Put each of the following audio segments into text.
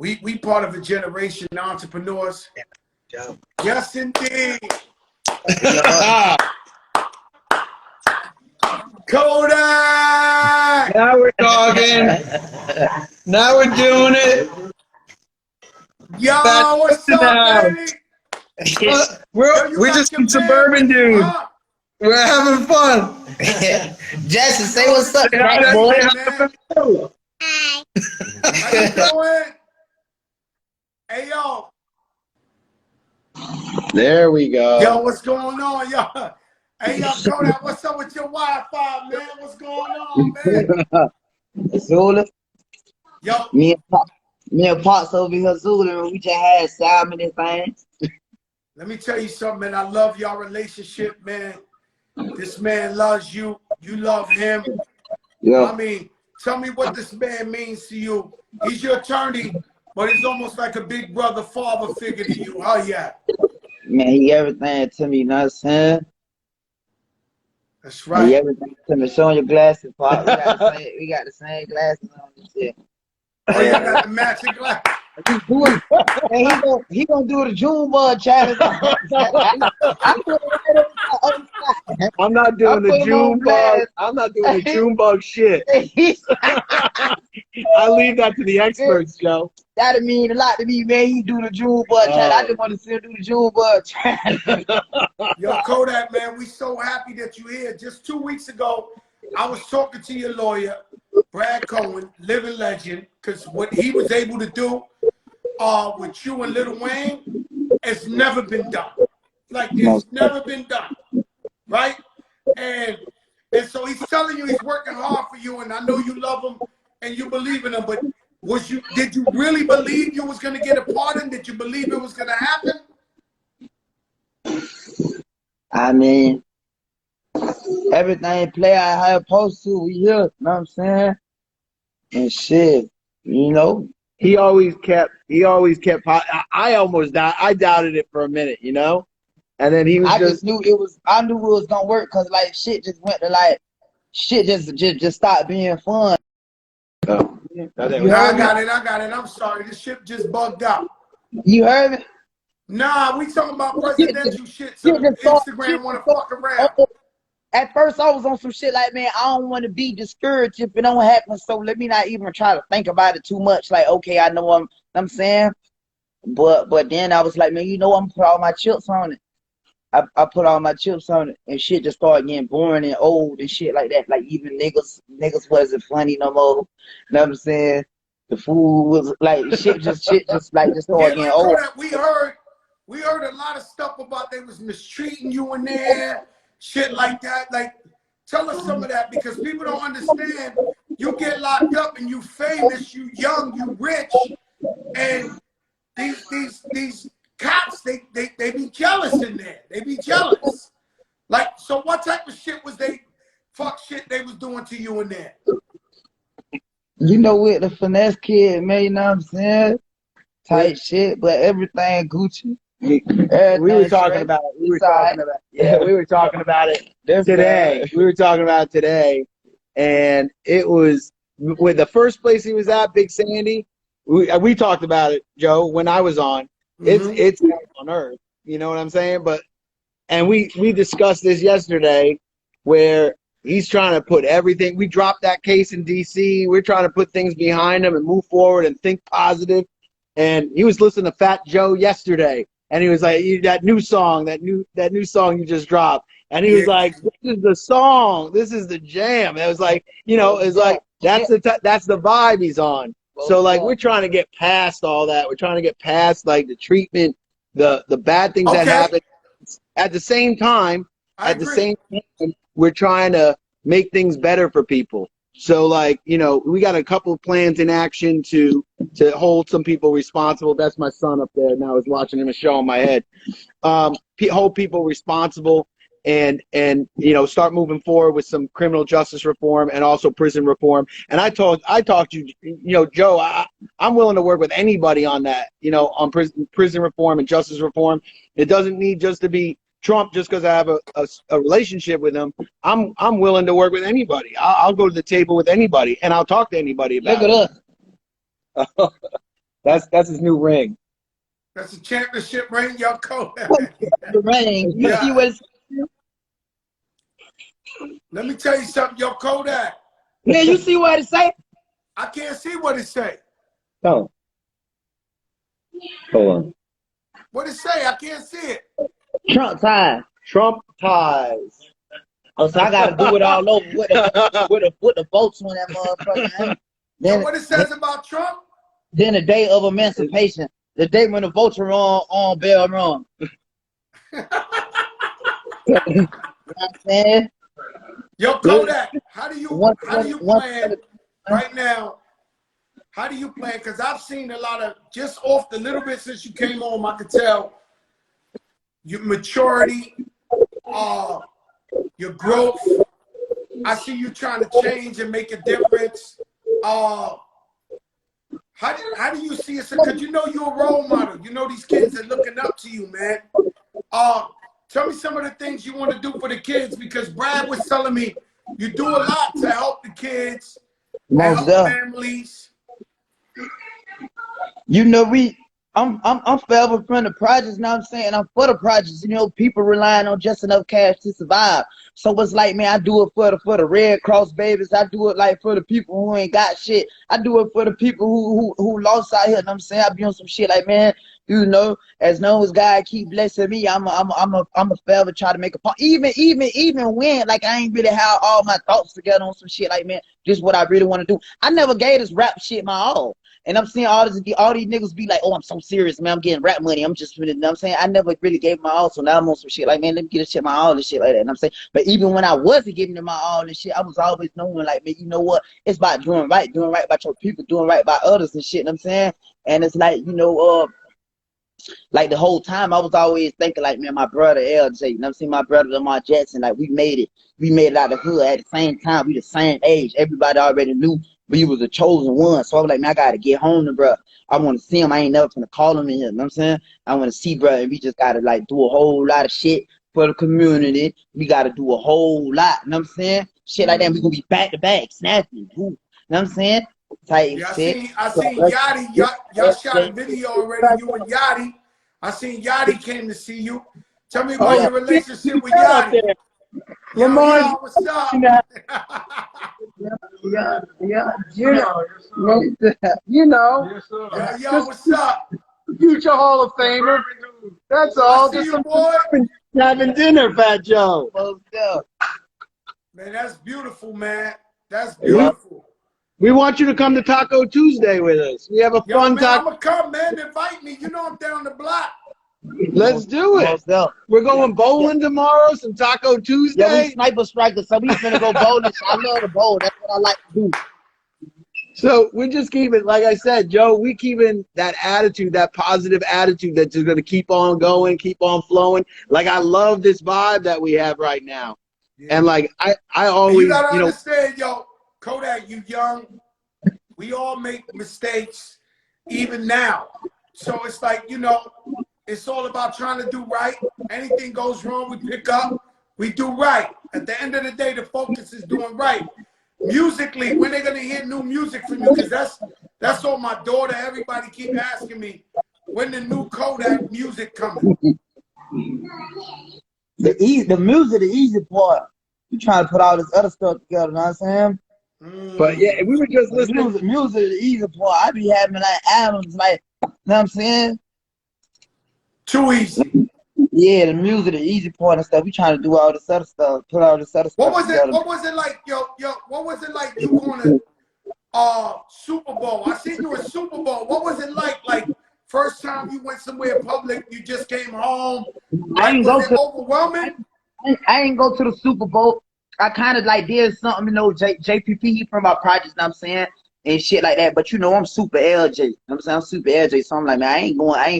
We part of a generation of entrepreneurs. Yeah. Yes, indeed. Kodak! Now we're talking. Now we're doing it. Yo, what's up, baby? We're just some suburban dudes. We're having fun. Justin, say what's up, How boy. you doing? Hey, yo. There we go. Yo, what's going on, yo? Hey, yo, Kodak, what's up with your Wi-Fi, man? What's going on, man? Zula. Yo. Me and Pops over here, Zula, and we just had salmon and things. Let me tell you something, man. I love y'all relationship, man. This man loves you. You love him. Yeah. I mean, tell me what this man means to you. He's your attorney, but he's almost like a big brother, father figure to you. Oh, yeah. Man, he everything to me, you know what I'm saying? That's right. He everything to me. Showing your glasses, Pop. We got the same glasses on and shit. Oh, you got the matching glass. He gonna do the June bug challenge. I'm not doing the June bug. I'm not doing the June bug shit. I leave that to the experts, Joe. That'd mean a lot to me, man. He do the June bug challenge. I just want to see him do the June bug challenge. Yo, Kodak, man, we so happy that you're here. Just 2 weeks ago, I was talking to your lawyer, Brad Cohen, living legend, because what he was able to do with you and Lil Wayne, it's never been done. Like, it's never been done, right? And so he's telling you he's working hard for you, and I know you love him and you believe in him, but did you really believe you was going to get a pardon? Did you believe it was going to happen? I mean, everything play out how it's supposed to. We here, you know what I'm saying? And shit, you know. He always kept. I almost died. I doubted it for a minute, you know. And then he was. I knew it was gonna work because like shit just went to like shit just stopped being fun. Oh. I got it. I'm sorry. This ship just bugged out. You heard me? Nah, we talking about presidential shit. So Instagram want to fuck around. At first, I was on some shit like, man, I don't want to be discouraged if it don't happen. So let me not even try to think about it too much. Like, okay, I know I'm saying, but then I was like, man, you know, I'm gonna put all my chips on it. I put all my chips on it, and shit just started getting boring and old and shit like that. Like even niggas wasn't funny no more. You know what I'm saying? The food was like shit just started getting old. We heard a lot of stuff about they was mistreating you in there, shit like that. Like, tell us some of that because people don't understand. You get locked up and you famous, you young, you rich, and these cops, they be jealous in there. They be jealous. Like, so what type of shit was they was doing to you in there? You know, with the finesse kid, man, you know what I'm saying? Tight shit, but everything Gucci. We were talking about it. We were talking about it today. We were talking about it today, and it was with the first place he was at, Big Sandy. We talked about it, Joe, when I was on. It's on earth, you know what I'm saying? And we discussed this yesterday, where he's trying to put everything. We dropped that case in D.C. We're trying to put things behind him and move forward and think positive. And he was listening to Fat Joe yesterday. And he was like, that new song you just dropped. And he was like, this is the song. This is the jam. And it was like, you know, it's like, that's the vibe he's on. So like, we're trying to get past all that. We're trying to get past like the treatment, the bad things that happen. At the same time, we're trying to make things better for people. So like, you know, we got a couple of plans in action to hold some people responsible. That's my son up there now. I was watching him a show on my head. Hold people responsible and you know, start moving forward with some criminal justice reform and also prison reform. And I talked to you know, Joe, I'm willing to work with anybody on that, you know, on prison reform and justice reform. It doesn't need just to be Trump just because I have a relationship with him. I'm willing to work with anybody. I'll go to the table with anybody and I'll talk to anybody about it. Look at us. That's his new ring. That's a championship ring, yo, Kodak. The ring. You see what it's Let me tell you something, yo, Kodak. Yeah, you see what it say? I can't see what it say. Oh. Hold on. What it say? I can't see it. Trump ties. Trump ties. Oh, so I gotta do it all over with the votes on that motherfucker. So what it says about Trump? Then the day of emancipation, the day when the votes are on Bell Run. You know what I'm saying? Yo, Kodak, how do you plan right now? How do you plan? Because I've seen a lot of, just off the little bit since you came home, I could tell your maturity, your growth. I see you trying to change and make a difference. How do you see it? Because you know you're a role model. You know these kids are looking up to you, man. Tell me some of the things you want to do for the kids, because Brad was telling me you do a lot to help the kids, help families. You know, I'm forever from the projects. Now I'm saying I'm for the projects. You know, people relying on just enough cash to survive. So it's like, man, I do it for the Red Cross babies. I do it like for the people who ain't got shit. I do it for the people who lost out here. And I'm saying I be on some shit like, man, you know, as long as God keep blessing me, I'm a forever try to make a point. Even when like I ain't really have all my thoughts together on some shit like, man, this is what I really want to do. I never gave this rap shit my all. And I'm seeing all these niggas be like, oh, I'm so serious, man. I'm getting rap money. I'm just, you know what I'm saying? I never really gave my all. So now I'm on some shit like, man, let me get this shit my all and shit like that. And I'm saying, but even when I wasn't giving it my all and shit, I was always knowing like, man, you know what? It's about doing right by your people, doing right by others and shit. And I'm saying, and it's like, you know, like the whole time I was always thinking like, man, my brother LJ, you know what I'm saying? My brother Lamar Jackson, like we made it out of the hood at the same time. We the same age. Everybody already knew we was the chosen one. So I was like, man, I gotta get home to bro. I want to see him. I ain't never gonna call him in here. You know what I'm saying? I want to see bro, and we just gotta like do a whole lot of shit for the community. We gotta do a whole lot. You know what I'm saying? Shit like that. We gonna be back to back, snapping. You know what I'm saying? Type Yeah, shit. I seen Yachty. Y'all shot a video already. You and Yachty. I seen Yachty came to see you. Tell me about your relationship with Yachty. Lamar, what's up? Yeah, you know. Yo, what's up? Future Hall of Famer. That's all. I see you, boy. Having dinner, Fat Joe. Man, that's beautiful, man. That's beautiful. We want you to come to Taco Tuesday with us. We have a fun taco. I'm taco. gonna come, man. Invite me. You know I'm down the block. Let's do it. We're going bowling tomorrow. Some Taco Tuesday. Yeah, we sniper strikers, so we finna go bowling. I love to bowl. That's what I like to do. So we just keep it, like I said, Joe, we keeping that attitude, that positive attitude that's just going to keep on going, keep on flowing. Like, I love this vibe that we have right now. Yeah. And like, I always, you gotta understand, yo, Kodak, you young. We all make mistakes, even now. So it's like, you know, it's all about trying to do right. Anything goes wrong, we pick up, we do right. At the end of the day, the focus is doing right. Musically, when they're gonna hear new music from you, because that's all my daughter, everybody keep asking me, when the new Kodak music coming. The music, the easy part. You trying to put all this other stuff together, you know what I'm saying? But yeah, we were just listening. Music, the easy part. I be having like albums, like, you know what I'm saying? Too easy. Yeah, the music, the easy part and stuff. We trying to do all this other stuff, put all this other stuff together. What was it like, yo, what was it like you going to Super Bowl? I seen you at Super Bowl. What was it like? Like, first time you went somewhere public, you just came home. Like, was it overwhelming? I ain't go to the Super Bowl. I kind of like did something, you know, JPP from my projects, you know what I'm saying? And shit like that. But you know, I'm super LJ. You know what I'm saying? I'm super LJ. So I'm like, man, I ain't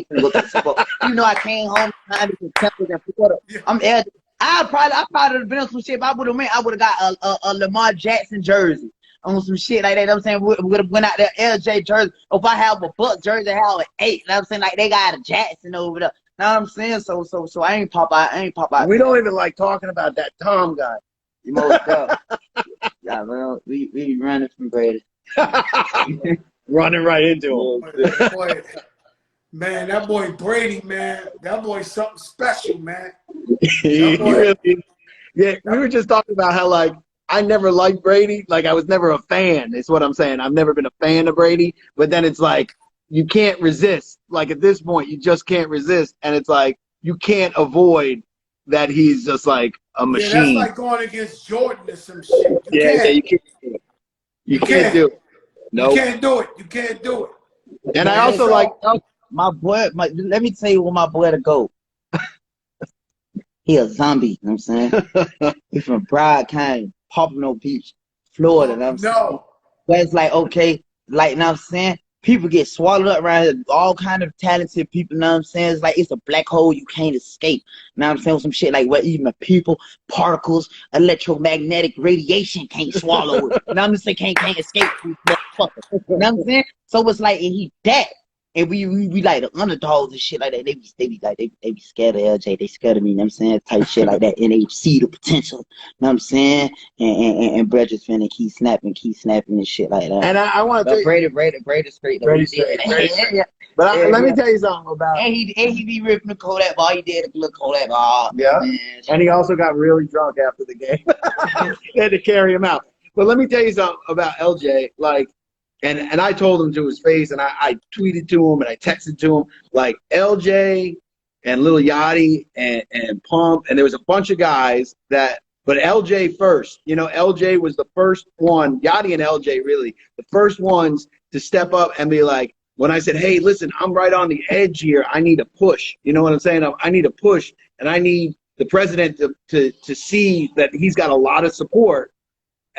finna go to the Super Bowl. You know, I came home time to Kentucky and Florida. I'm LJ. I probably have been on some shit. If I would have went, I would have got a Lamar Jackson jersey on some shit like that. You know what I'm saying? Would have went out there LJ jersey. Or if I have a Buck jersey, I have an 8. You know what I'm saying? Like they got a Jackson over there. You know what I'm saying? So I ain't pop out. We don't even like talking about that Tom guy. You most up. Yeah, well, we running from Brady. running right into him. Boy, man, that boy Brady, man, that boy's something special, man. He really, yeah, we were just talking about how, like, I never liked Brady. Like, I was never a fan, is what I'm saying. I've never been a fan of Brady. But then it's like, you can't resist. Like, at this point, you just can't resist. And it's like, you can't avoid that he's just like a machine. Yeah, that's like going against Jordan or some shit. You you can't do it. You can't do it. No. You can't do it. You can't do it. And I also like my boy. Let me tell you what my boy to go. He a zombie. You know what I'm saying? He's from Broward County, Pompano Beach, Florida. You know what I'm saying? But it's like, okay, like, you know what I'm saying? People get swallowed up around here, all kind of talented people, you know what I'm saying? It's like it's a black hole you can't escape. You know what I'm saying? Some shit like what even people, particles, electromagnetic radiation can't swallow it. You know what I'm saying? Can't escape. You know what I'm saying? So it's like, and he that. And we like the underdogs and shit like that. They be scared of LJ. They scared of me, you know what I'm saying? Type shit like that. And they see the potential, you know what I'm saying? And Brett just finna keep snapping and shit like that. And I want to tell you, Brady's great. Brady's straight. But let me tell you something about. And he be ripping the Kodak ball. He did a little Kodak ball. Yeah. Man. And he also got really drunk after the game. They had to carry him out. But let me tell you something about LJ. Like, and I told him to his face, and I tweeted to him, and I texted to him, like, LJ and Lil Yachty and Pump, and there was a bunch of guys that, but LJ first. You know, LJ was the first one, Yachty and LJ really, the first ones to step up and be like, when I said, hey, listen, I'm right on the edge here, I need a push. You know what I'm saying? I need a push, and I need the president to see that he's got a lot of support.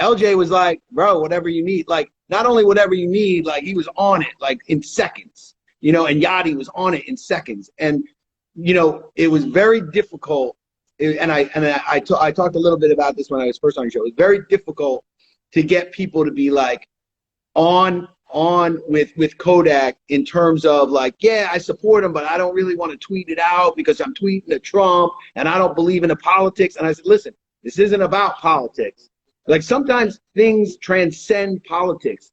LJ was like, bro, whatever you need. Like, not only whatever you need, like, he was on it, like, in seconds, you know, and Yachty was on it in seconds. And, you know, it was very difficult. And I talked a little bit about this when I was first on the show. It was very difficult to get people to be like on with Kodak in terms of like, yeah, I support him, but I don't really want to tweet it out because I'm tweeting at Trump and I don't believe in the politics. And I said, listen, this isn't about politics. Like, sometimes things transcend politics.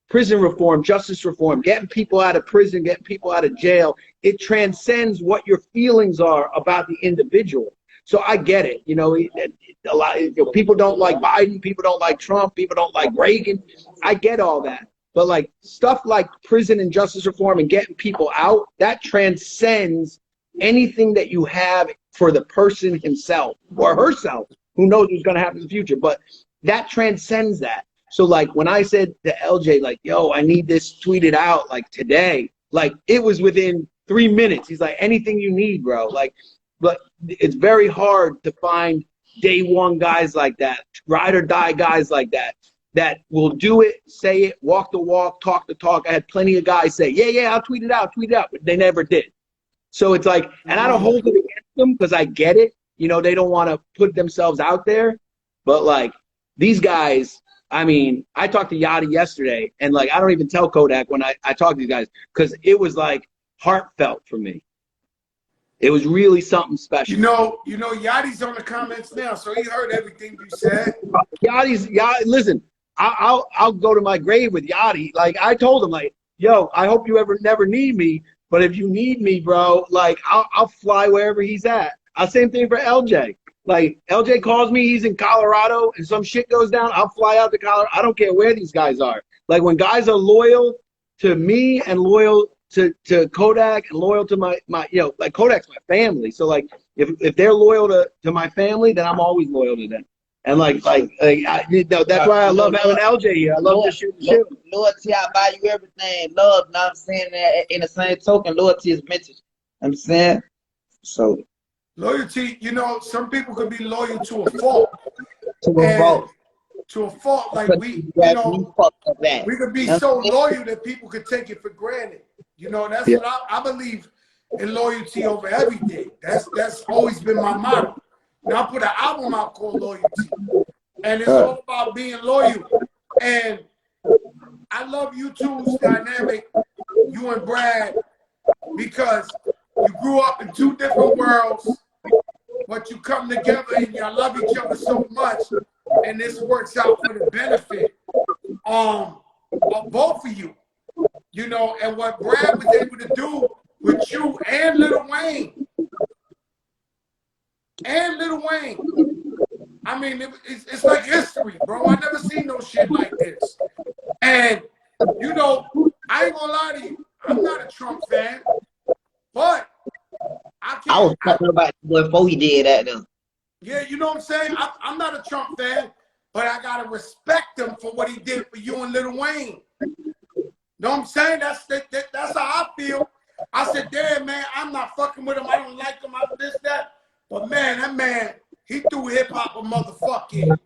Prison reform, justice reform, getting people out of prison, getting people out of jail, it transcends what your feelings are about the individual. So I get it. You know, a lot, you know, people don't like Biden, people don't like Trump, people don't like Reagan. I get all that. But like stuff like prison and justice reform and getting people out, that transcends anything that you have for the person himself or herself. Who knows what's going to happen in the future? But that transcends that. So like when I said to LJ, like, yo, I need this tweeted out like today, like it was within 3 minutes. He's like, anything you need, bro. Like, but it's very hard to find day one guys like that, ride or die guys like that, that will do it, say it, walk the walk, talk the talk. I had plenty of guys say, yeah, I'll tweet it out, but they never did. So it's like, and I don't hold it against them because I get it. You know, they don't want to put themselves out there, but like, these guys, I mean, I talked to Yachty yesterday, and like, I don't even tell Kodak when I talk to these guys because it was like heartfelt for me. It was really something special. You know, Yachty's on the comments now, so he heard everything you said. Yachty, listen, I'll go to my grave with Yachty. Like, I told him, like, yo, I hope you never need me, but if you need me, bro, like, I'll fly wherever he's at. Same thing for LJ. Like, LJ calls me, he's in Colorado, and some shit goes down, I'll fly out to Colorado. I don't care where these guys are. Like, when guys are loyal to me and loyal to Kodak and loyal to my you know, like, Kodak's my family. So, like, if they're loyal to my family, then I'm always loyal to them. And, like you know, that's why I love having LJ here. I love to shoot shit. Loyalty, I buy you everything. Love, you know what I'm saying? In the same token, loyalty is mental. I'm saying? So. Loyalty, you know, some people can be loyal to a fault. To a fault, like we could be so loyal that people could take it for granted. You know, that's what I believe in, loyalty over everything. That's always been my motto. Now I put an album out called Loyalty, and it's all about being loyal. And I love you two's dynamic, you and Brad, because you grew up in two different worlds, but you come together and you love each other so much, and this works out for the benefit of both of you. You know, and what Brad was able to do with you and Lil Wayne. I mean, it's like history, bro. I never seen no shit like this. And, you know, I ain't gonna lie to you. I'm not a Trump fan, but I was talking about before he did that, though. Yeah, you know what I'm saying? I'm not a Trump fan, but I got to respect him for what he did for you and Lil Wayne. Know what I'm saying? That's how I feel. I said, damn, man, I'm not fucking with him. I don't like him. I this, that. But, man, that man, he threw hip-hop a motherfucking.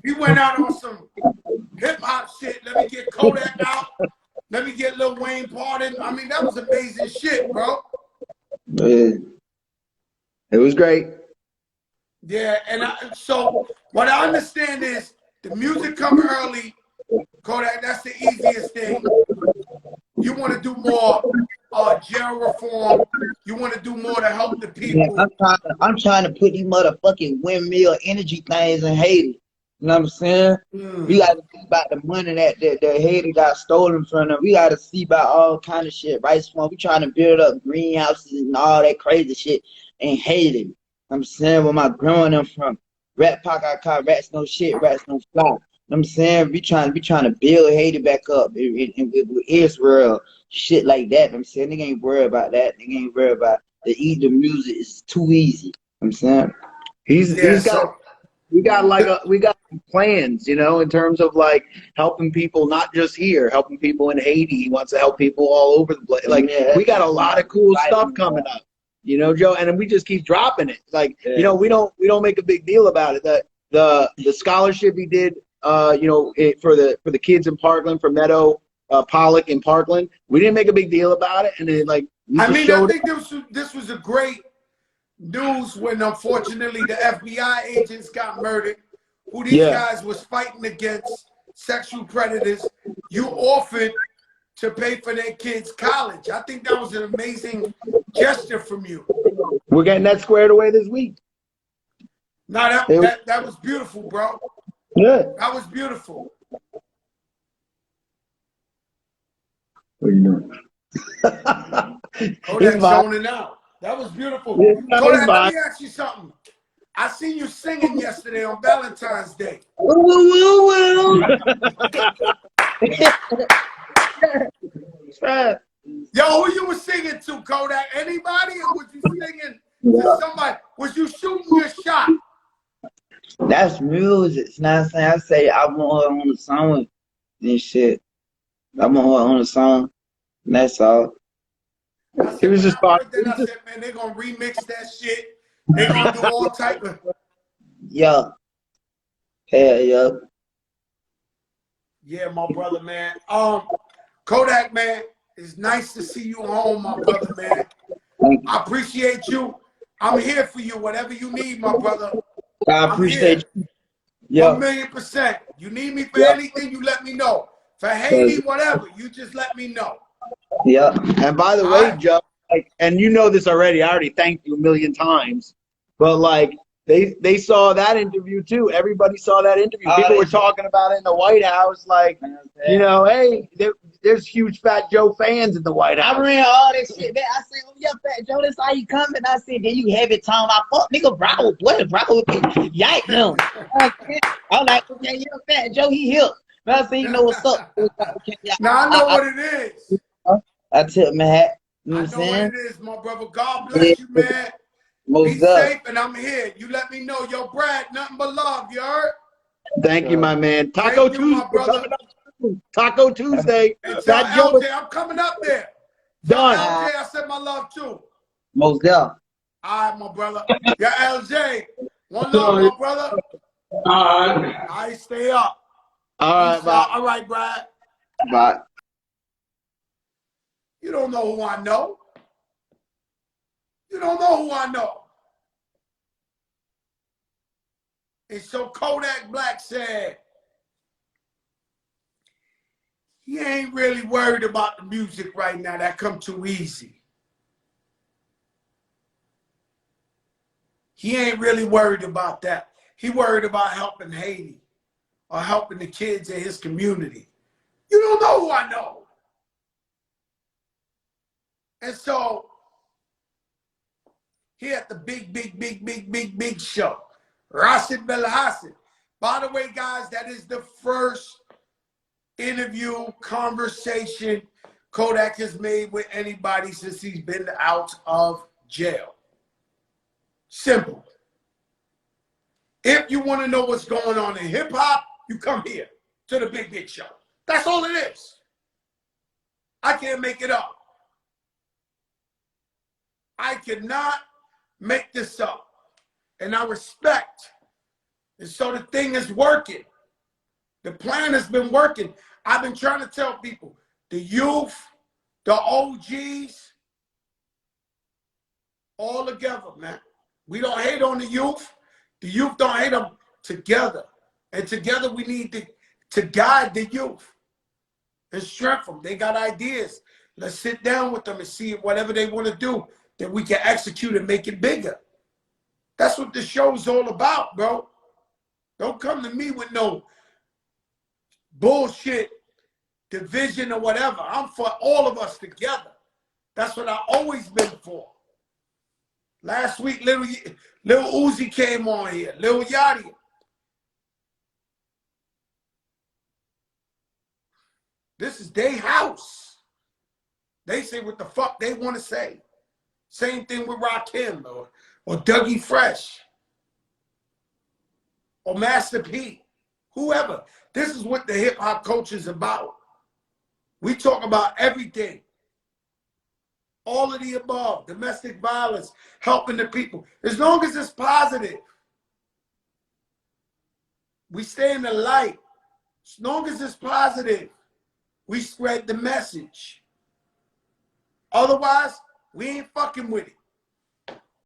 He went out on some hip-hop shit. Let me get Kodak out. Let me get Lil Wayne pardoned. I mean, that was amazing shit, bro. It was great. Yeah, and so what I understand is the music come early, Kodak, that's the easiest thing. You want to do more jail reform. You want to do more to help the people. Yeah, I'm trying to put these motherfucking windmill energy things in Haiti. You know what I'm saying? We got to see about the money that Haiti got stolen from them. We got to see about all kind of shit, right? So we trying to build up greenhouses and all that crazy shit in Haiti. You know what I'm saying? Where my growing them from. Rat Pack, I call rats no shit, rats no fly. You know what I'm saying? We trying to build Haiti back up with Israel, shit like that. You know what I'm saying? Nigga ain't worried about that. Nigga ain't worried about the music is too easy. You know what I'm saying? We got plans, you know, in terms of like helping people, not just here, helping people in Haiti. He wants to help people all over the place. Like we got a lot of cool stuff coming up, you know, Joe, and then we just keep dropping it. Like, you know, we don't make a big deal about it. The scholarship he did, you know, for the kids in Parkland, for Meadow Pollock in Parkland, we didn't make a big deal about it, and then like I think this was a great news when unfortunately the FBI agents got murdered, who these guys was fighting against sexual predators. You offered to pay for their kids' college. I think that was an amazing gesture from you. We're getting that squared away this week. No, that was beautiful, bro. Yeah. That was beautiful. What are you doing? Kodak zoning out. That was beautiful. Yeah, Kodak, let me ask you something. I seen you singing yesterday on Valentine's Day. Yo, who you was singing to, Kodak? Anybody? Or was you singing to somebody? Was you shooting your shot? That's music. It's not saying I say I want her on the song and shit. I want her on the song. And that's all. He was just I said, man, they're gonna remix that shit. They're gonna do all type of yeah. Hell yeah. Yeah, my brother, man. Kodak, man, it's nice to see you home, my brother, man. I appreciate you. I'm here for you, whatever you need, my brother. I appreciate you. Yeah. 1,000,000%. You need me for anything, you let me know. For Haiti, whatever, you just let me know. Yeah. And by the way, Joe, like, and you know this already, I already thanked you a million times, but like they saw that interview too. Everybody saw that interview. People were talking about it in the White House, like, you know, hey, there's huge Fat Joe fans in the White House. I ran all that shit back. I said, oh yeah, Fat Joe, that's how you coming. I said, then you have it time. I fuck nigga Bravo. What Bravo? Yike him. I'm like, okay, yeah, Fat Joe, he here. But I said, you know what's up. Now I know what it is. I tip my hat. You know I what know I'm saying? what it is, my brother. God bless you, man. Be safe, and I'm here. You let me know. Yo, Brad, nothing but love, you heard? Thank you, my man. Taco Tuesday, my brother. Taco Tuesday. And tell LJ, I'm coming up there. Done. Tell LJ I said my love too. Most definitely. All right, my brother. Yeah, LJ. One love, my brother. All right. I stay up. All right, bye. All right, Brad. Bye. You don't know who I know. You don't know who I know. And so Kodak Black said, he ain't really worried about the music right now. That come too easy. He ain't really worried about that. He worried about helping Haiti or helping the kids in his community. You don't know who I know. And so, he had the big show. Rashid Belhassan. By the way, guys, that is the first interview, conversation Kodak has made with anybody since he's been out of jail. Simple. If you want to know what's going on in hip-hop, you come here to the Big Show. That's all it is. I can't make it up. I cannot make this up. And I respect. And so the thing is working. The plan has been working. I've been trying to tell people, the youth, the OGs, all together, man. We don't hate on the youth. The youth don't hate them. Together. And together we need to guide the youth and strengthen them. They got ideas. Let's sit down with them and see whatever they want to do that we can execute and make it bigger. That's what the show's all about, bro. Don't come to me with no bullshit division or whatever. I'm for all of us together. That's what I've always been for. Last week, Lil Uzi came on here. Lil Yachty. This is their house. They say what the fuck they want to say. Same thing with Rakim or Dougie Fresh or Master P. Whoever. This is what the hip-hop culture is about. We talk about everything. All of the above. Domestic violence, helping the people. As long as it's positive. We stay in the light. As long as it's positive, we spread the message. Otherwise, we ain't fucking with it.